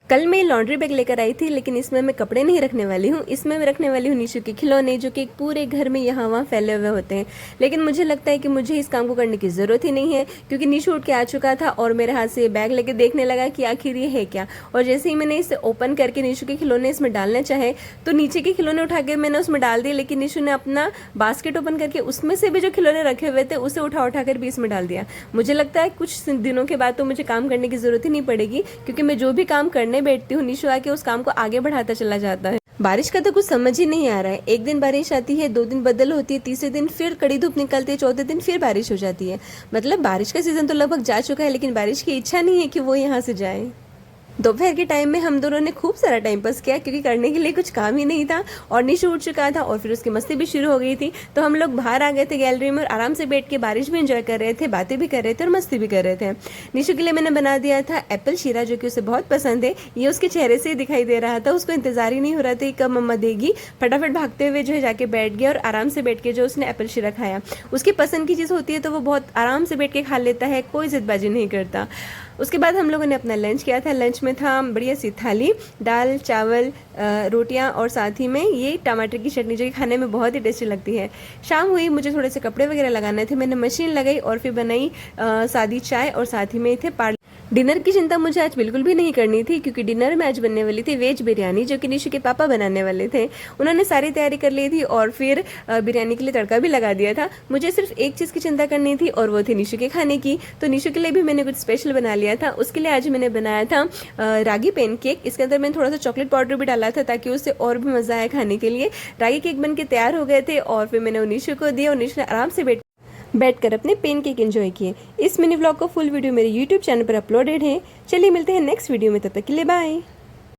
कल मैं laundry bag लेकर आई थी, लेकिन इसमें मैं कपड़े नहीं रखने वाली हूँ। इसमें मैं रखने वाली हूँ निशु के खिलौने, जो कि पूरे घर में यहाँ वहाँ फैले हुए होते हैं। लेकिन मुझे लगता है कि मुझे इस काम को करने की ज़रूरत ही नहीं है, क्योंकि निशु उठ के आ चुका था और मेरे हाथ से ये बैग लेके देखने लगा कि आखिर ये है क्या। और जैसे ही मैंने इसे ओपन करके निशु के खिलौने इसमें डालने चाहे, तो नीचे के खिलौने उठा के मैंने उसमें डाल दिए, लेकिन निशु ने अपना बास्केट ओपन करके उसमें से भी जो खिलौने रखे हुए थे उसे उठा कर भी इसमें डाल दिया। मुझे लगता है कुछ दिनों के बाद तो मुझे काम करने की ज़रूरत ही नहीं पड़ेगी, क्योंकि मैं जो भी काम करने बैठती हूँ निशु कि उस काम को आगे बढ़ाता चला जाता है। बारिश का तो कुछ समझ ही नहीं आ रहा है। एक दिन बारिश आती है, 2 दिन बदल होती है, तीसरे दिन फिर कड़ी धूप निकलती है, चौथे दिन फिर बारिश हो जाती है। मतलब बारिश का सीजन तो लगभग जा चुका है, लेकिन बारिश की इच्छा नहीं है कि वो यहाँ से जाए। दोपहर के टाइम में हम दोनों ने खूब सारा टाइम पास किया, क्योंकि करने के लिए कुछ काम ही नहीं था और निशु उठ चुका था और फिर उसकी मस्ती भी शुरू हो गई थी। तो हम लोग बाहर आ गए थे गैलरी में और आराम से बैठ के बारिश भी एंजॉय कर रहे थे, बातें भी कर रहे थे और मस्ती भी कर रहे थे। निशु के लिए मैंने बना दिया था एप्पल शीरा, जो कि उसे बहुत पसंद है। ये उसके चेहरे से ही दिखाई दे रहा था, उसको इंतजार ही नहीं हो रहा था कब मम्मा देगी। फटाफट भागते हुए जो है जाके बैठ गया और आराम से बैठ के जो उसने एप्पल शीरा खाया। उसकी पसंद की चीज़ होती है तो वो बहुत आराम से बैठ के खा लेता है, कोई जिदबाजी नहीं करता। उसके बाद हम लोगों ने अपना लंच किया था। लंच में था बढ़िया सी थाली, दाल चावल रोटियां और साथ ही में ये टमाटर की चटनी, जो कि खाने में बहुत ही टेस्टी लगती है। शाम हुई, मुझे थोड़े से कपड़े वगैरह लगाने थे, मैंने मशीन लगाई और फिर बनाई सादी चाय और साथ ही में थे डिनर की चिंता मुझे आज बिल्कुल भी नहीं करनी थी, क्योंकि डिनर में आज बनने वाली थी वेज बिरयानी, जो कि निशु के पापा बनाने वाले थे। उन्होंने सारी तैयारी कर ली थी और फिर बिरयानी के लिए तड़का भी लगा दिया था। मुझे सिर्फ एक चीज़ की चिंता करनी थी और वो थी निशु के खाने की। तो निशु के लिए भी मैंने कुछ स्पेशल बना लिया था। उसके लिए आज मैंने बनाया था रागी पैनकेक। इसके अंदर मैंने थोड़ा सा चॉकलेट पाउडर भी डाला था, ताकि उससे और भी मज़ा आए खाने के लिए। रागी केक बन के तैयार हो गए थे और फिर मैंने निशु को दिए और निशु ने आराम से बैठकर अपने पैनकेक एंजॉय किए। इस मिनी व्लॉग का फुल वीडियो मेरे YouTube चैनल पर अपलोडेड है। चलिए मिलते हैं नेक्स्ट वीडियो में, तब तक के लिए बाय।